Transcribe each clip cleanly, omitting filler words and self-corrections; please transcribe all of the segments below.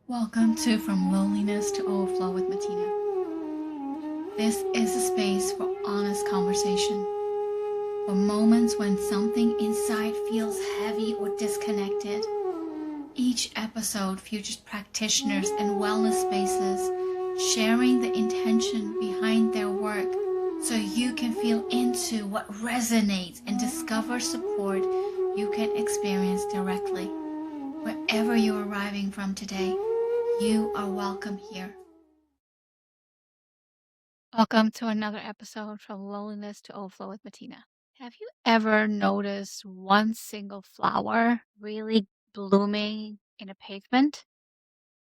Welcome to From Loneliness to Overflow with Matina. This is a space for honest conversation, for moments when something inside feels heavy or disconnected. Each episode features practitioners and wellness spaces sharing the intention behind their work so you can feel into what resonates and discover support you can experience directly. Wherever you're arriving from today, you are welcome here. Welcome to another episode from Loneliness to Overflow with Matina. Have you ever noticed one single flower really blooming in a pavement?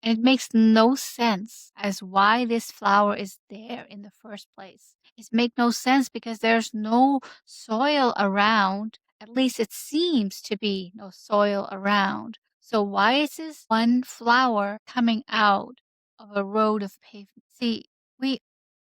And it makes no sense as why this flower is there in the first place. It makes no sense because there's no soil around. At least it seems to be no soil around. So why is this one flower coming out of a road of pavement? See, we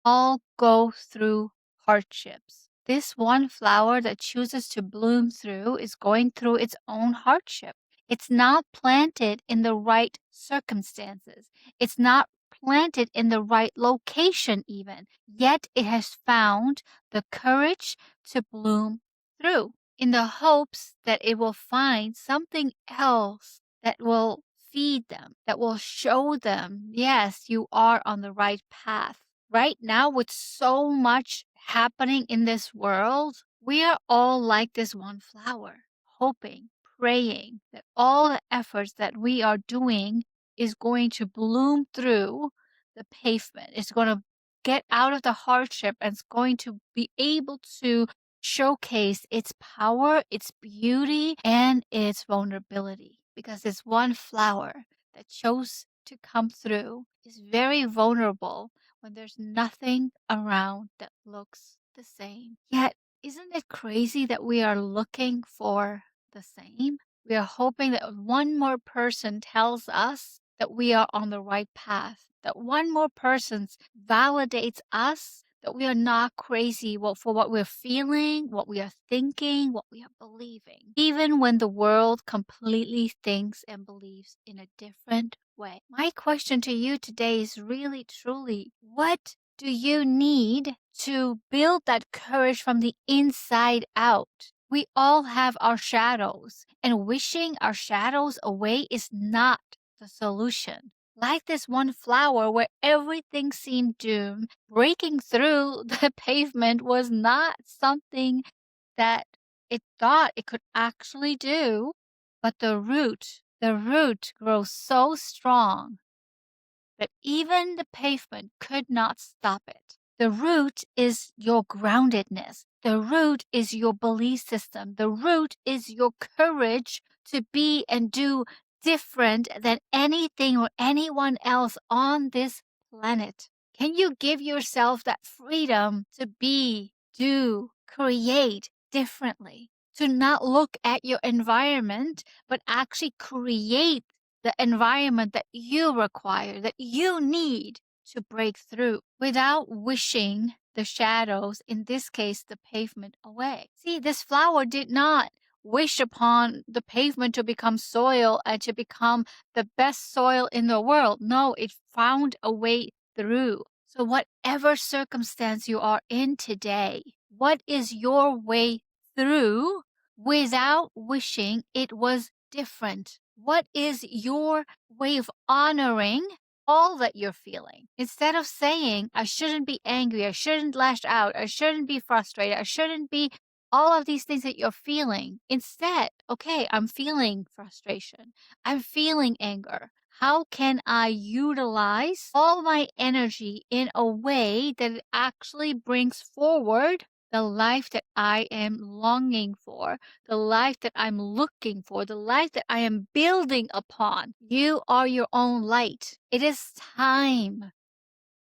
all go through hardships. This one flower that chooses to bloom through is going through its own hardship. It's not planted in the right circumstances. It's not planted in the right location even. Yet it has found the courage to bloom through in the hopes that it will find something else that will feed them, that will show them, yes, you are on the right path. Right now, with so much happening in this world, we are all like this one flower, hoping, praying that all the efforts that we are doing is going to bloom through the pavement. It's going to get out of the hardship and it's going to be able to showcase its power, its beauty, and its vulnerability. Because this one flower that chose to come through is very vulnerable when there's nothing around that looks the same. Yet, isn't it crazy that we are looking for the same? We are hoping that one more person tells us that we are on the right path, that one more person validates us that we are not crazy for what we're feeling, what we are thinking, what we are believing, even when the world completely thinks and believes in a different way. My question to you today is really, truly, what do you need to build that courage from the inside out? We all have our shadows, and wishing our shadows away is not the solution. Like this one flower where everything seemed doomed, breaking through the pavement was not something that it thought it could actually do, but the root grows so strong that even the pavement could not stop it. The root is your groundedness. The root is your belief system. The root is your courage to be and do different than anything or anyone else on this planet. Can you give yourself that freedom to be, do, create differently? To not look at your environment, but actually create the environment that you require, that you need to break through without wishing the shadows, in this case, the pavement, away. See, this flower did not wish upon the pavement to become soil and to become the best soil in the world. No, it found a way through. So, whatever circumstance you are in today, what is your way through without wishing it was different? What is your way of honoring all that you're feeling? Instead of saying, I shouldn't be angry, I shouldn't lash out, I shouldn't be frustrated, I shouldn't be all of these things that you're feeling. Instead, okay, I'm feeling frustration, I'm feeling anger. How can I utilize all my energy in a way that it actually brings forward the life that I am longing for, the life that I'm looking for, the life that I am building upon? You are your own light. It is time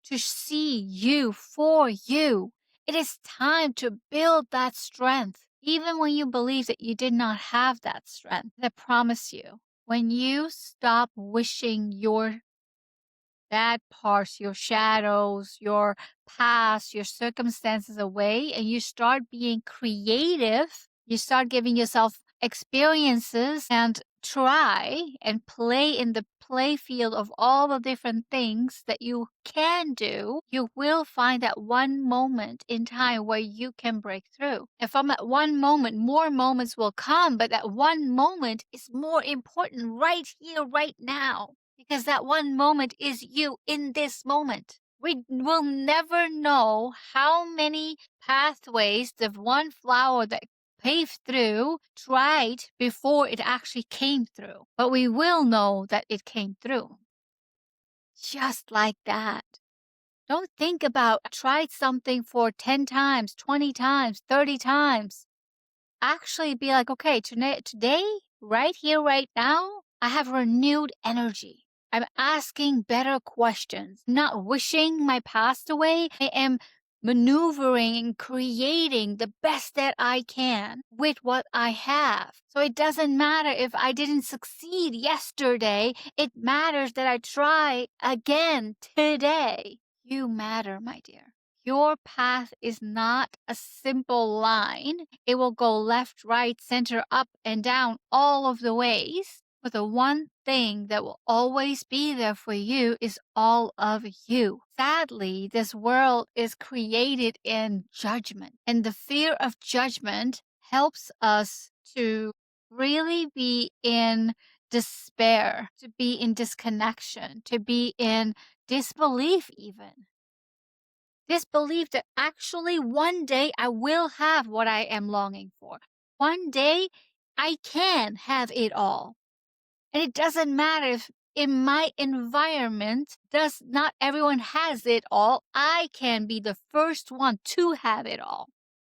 to see you for you. It is time to build that strength, even when you believe that you did not have that strength. I promise you, when you stop wishing your bad parts, your shadows, your past, your circumstances away, and you start being creative, you start giving yourself experiences and try and play in the play field of all the different things that you can do, you will find that one moment in time where you can break through. And from that one moment, more moments will come, but that one moment is more important right here, right now, because that one moment is you in this moment. We will never know how many pathways the one flower that paved through tried before it actually came through. But we will know that it came through. Just like that. Don't think about I tried something for 10 times, 20 times, 30 times. Actually be like, okay, today, right here, right now, I have renewed energy. I'm asking better questions, not wishing my past away. I am maneuvering and creating the best that I can with what I have. So it doesn't matter if I didn't succeed yesterday. It matters that I try again today. You matter, my dear. Your path is not a simple line. It will go left, right, center, up, and down all of the ways. But the one thing that will always be there for you is all of you. Sadly, this world is created in judgment, and the fear of judgment helps us to really be in despair, to be in disconnection, to be in disbelief even. This belief that actually one day I will have what I am longing for. One day I can have it all. And it doesn't matter if in my environment does not everyone has it all. I can be the first one to have it all.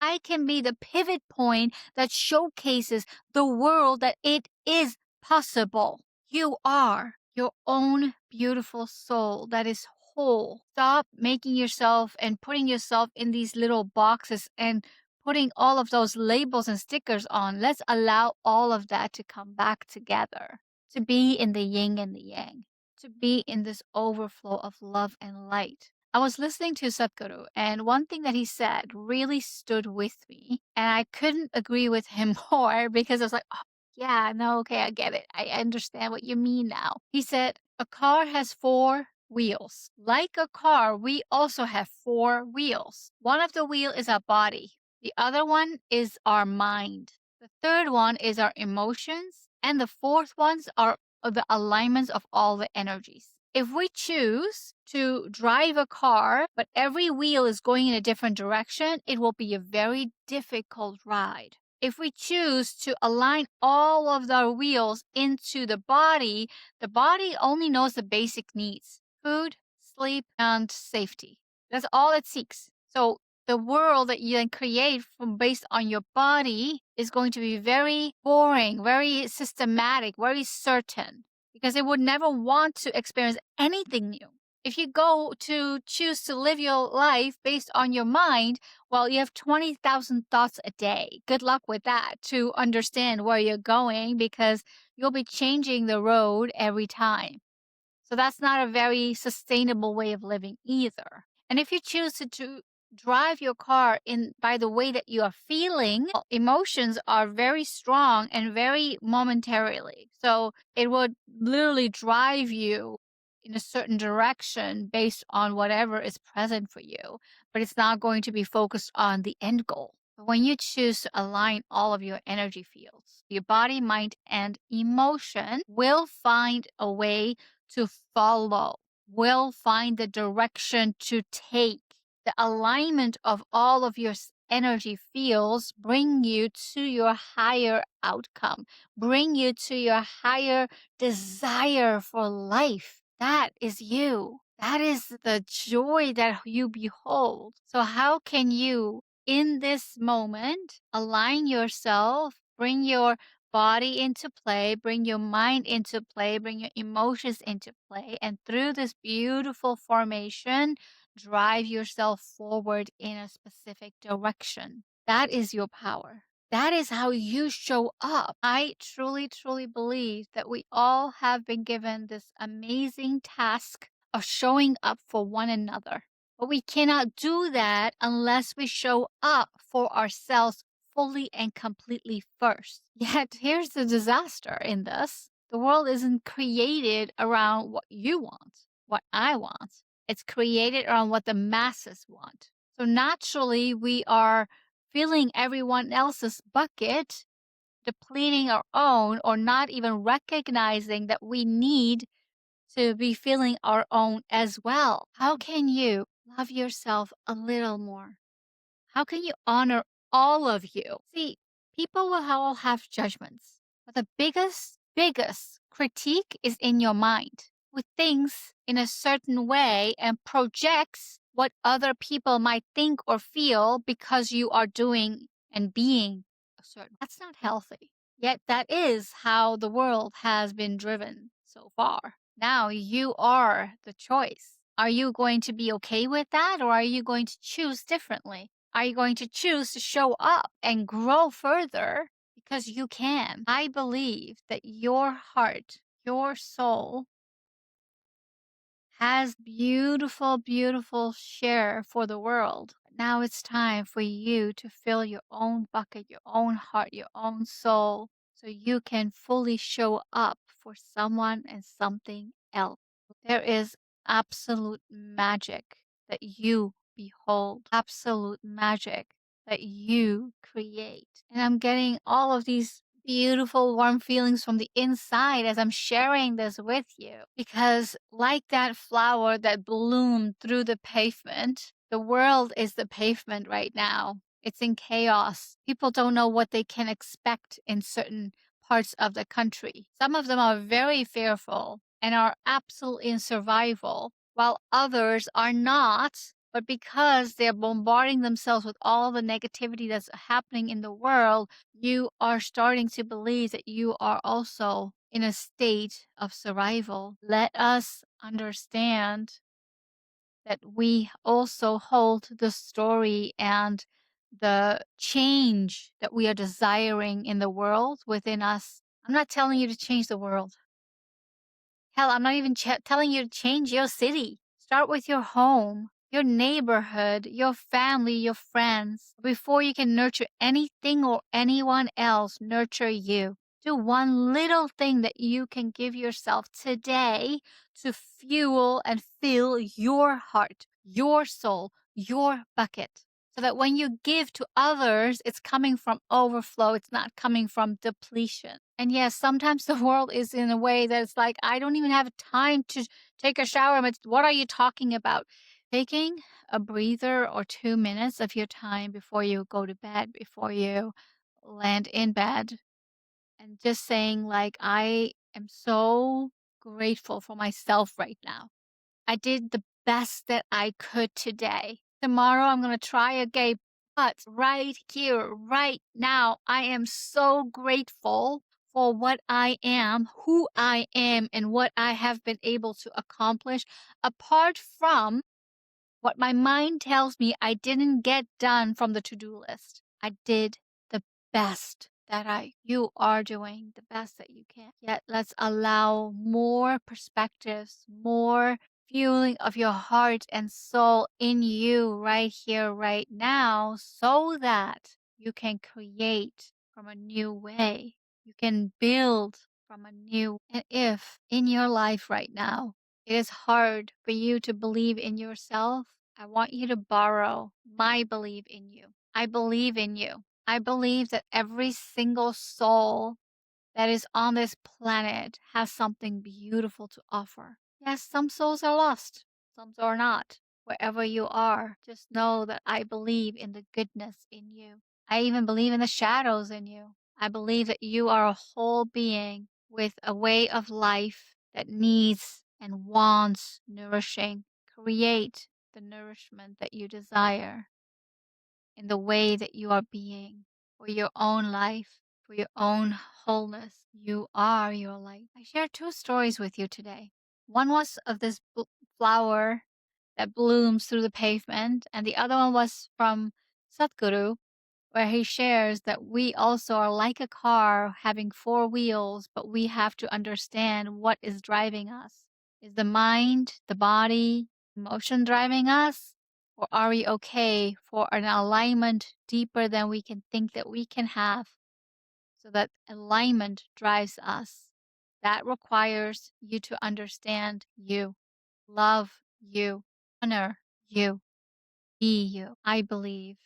I can be the pivot point that showcases the world that it is possible. You are your own beautiful soul that is whole. Stop making yourself and putting yourself in these little boxes and putting all of those labels and stickers on. Let's allow all of that to come back together, to be in the yin and the yang, to be in this overflow of love and light. I was listening to Sadhguru, and one thing that he said really stood with me, and I couldn't agree with him more because I was like, oh, yeah, no, okay, I get it. I understand what you mean now. He said, a car has four wheels. Like a car, we also have four wheels. One of the wheel is our body. The other one is our mind. The third one is our emotions. And the fourth ones are the alignments of all the energies. If we choose to drive a car, but every wheel is going in a different direction, it will be a very difficult ride. If we choose to align all of the wheels into the body only knows the basic needs: food, sleep, and safety. That's all it seeks. So the world that you then create from based on your body is going to be very boring, very systematic, very certain, because it would never want to experience anything new. If you go to choose to live your life based on your mind, well, you have 20,000 thoughts a day. Good luck with that to understand where you're going, because you'll be changing the road every time. So that's not a very sustainable way of living either. And if you choose to drive your car in by the way that you are feeling, emotions are very strong and very momentarily. So it would literally drive you in a certain direction based on whatever is present for you, but it's not going to be focused on the end goal. But when you choose to align all of your energy fields, your body, mind, and emotion will find a way to follow, will find the direction to take. The alignment of all of your energy fields bring you to your higher outcome, bring you to your higher desire for life. That is you. That is the joy that you behold. So how can you, in this moment, align yourself, bring your body into play, bring your mind into play, bring your emotions into play, and through this beautiful formation, drive yourself forward in a specific direction? That is your power. That is how you show up. I truly, truly believe that we all have been given this amazing task of showing up for one another. But we cannot do that unless we show up for ourselves fully and completely first. Yet here's the disaster in this. The world isn't created around what you want, what I want. It's created around what the masses want. So naturally, we are filling everyone else's bucket, depleting our own, or not even recognizing that we need to be feeling our own as well. How can you love yourself a little more? How can you honor all of you? See, people will all have judgments, but the biggest critique is in your mind with things in a certain way and projects what other people might think or feel because you are doing and being a certain. That's not healthy. Yet that is how the world has been driven so far. Now you are the choice. Are you going to be okay with that, or are you going to choose differently? Are you going to choose to show up and grow further because you can? I believe that your heart, your soul has beautiful share for the world. Now it's time for you to fill your own bucket, your own heart, your own soul, so you can fully show up for someone and something else. There is absolute magic that you behold, absolute magic that you create. And I'm getting all of these beautiful, warm feelings from the inside as I'm sharing this with you. Because, like that flower that bloomed through the pavement, the world is the pavement right now. It's in chaos. People don't know what they can expect in certain parts of the country. Some of them are very fearful and are absolutely in survival, while others are not. But because they're bombarding themselves with all the negativity that's happening in the world, you are starting to believe that you are also in a state of survival. Let us understand that we also hold the story and the change that we are desiring in the world within us. I'm not telling you to change the world. Hell, I'm not even telling you to change your city. Start with your home, your neighborhood, your family, your friends. Before you can nurture anything or anyone else, nurture you. Do one little thing that you can give yourself today to fuel and fill your heart, your soul, your bucket. So that when you give to others, it's coming from overflow. It's not coming from depletion. And yes, sometimes the world is in a way that it's like, I don't even have time to take a shower. But what are you talking about? Taking a breather or 2 minutes of your time before you go to bed, before you land in bed, and just saying, like, I am so grateful for myself right now. I did the best that I could today. Tomorrow I'm going to try again. But right here, right now, I am so grateful for what I am, who I am, and what I have been able to accomplish, apart from what my mind tells me I didn't get done from the to-do list. I did the best that you are doing the best that you can. Yet let's allow more perspectives, more fueling of your heart and soul in you right here, right now, so that you can create from a new way. You can build from a new. And if in your life right now it is hard for you to believe in yourself, I want you to borrow my belief in you. I believe in you. I believe that every single soul that is on this planet has something beautiful to offer. Yes, some souls are lost, some are not. Wherever you are, just know that I believe in the goodness in you. I even believe in the shadows in you. I believe that you are a whole being with a way of life that needs and wants nourishing. Create the nourishment that you desire in the way that you are being for your own life, for your own wholeness. You are your light. I shared two stories with you today. One was of this flower that blooms through the pavement, and the other one was from Satguru, where he shares that we also are like a car having four wheels, but we have to understand what is driving us. Is the mind, the body, emotion driving us? Or are we okay for an alignment deeper than we can think that we can have? So that alignment drives us. That requires you to understand you, love you, honor you, be you. I believe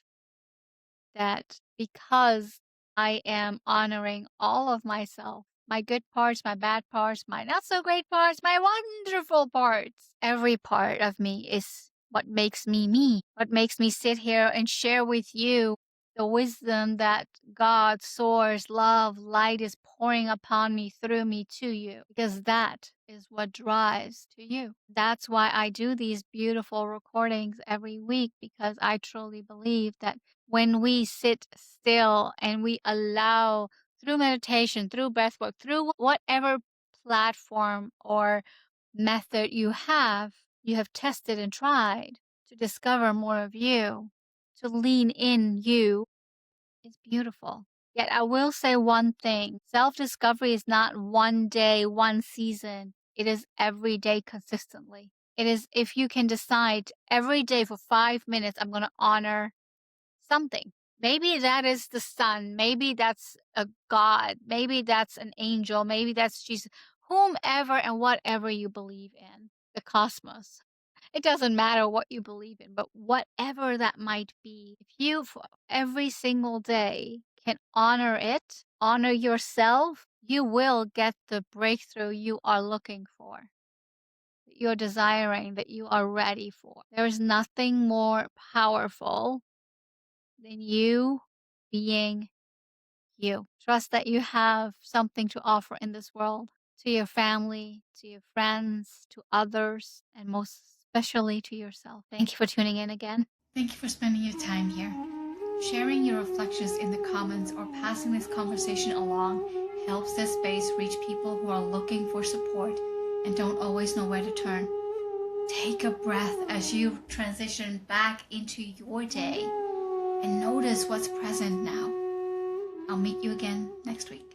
that because I am honoring all of myself, my good parts, my bad parts, my not so great parts, my wonderful parts, every part of me is what makes me me, what makes me sit here and share with you the wisdom that God, source, love, light is pouring upon me, through me to you, because that is what drives to you. That's why I do these beautiful recordings every week, because I truly believe that when we sit still and we allow, through meditation, through breathwork, through whatever platform or method you have tested and tried to discover more of you, to lean in you, is beautiful. Yet I will say one thing: self discovery is not one day, one season. It is every day consistently. It is if you can decide every day for 5 minutes, I'm going to honor something. Maybe that is the sun. Maybe that's a God. Maybe that's an angel. Maybe that's Jesus. Whomever and whatever you believe in, the cosmos. It doesn't matter what you believe in, but whatever that might be, if you for every single day can honor it, honor yourself, you will get the breakthrough you are looking for, that you're desiring, that you are ready for. There is nothing more powerful than you being you. Trust that you have something to offer in this world, to your family, to your friends, to others, and most especially to yourself. Thank you for tuning in again. Thank you for spending your time here. Sharing your reflections in the comments or passing this conversation along helps this space reach people who are looking for support and don't always know where to turn. Take a breath as you transition back into your day and notice what's present now. I'll meet you again next week.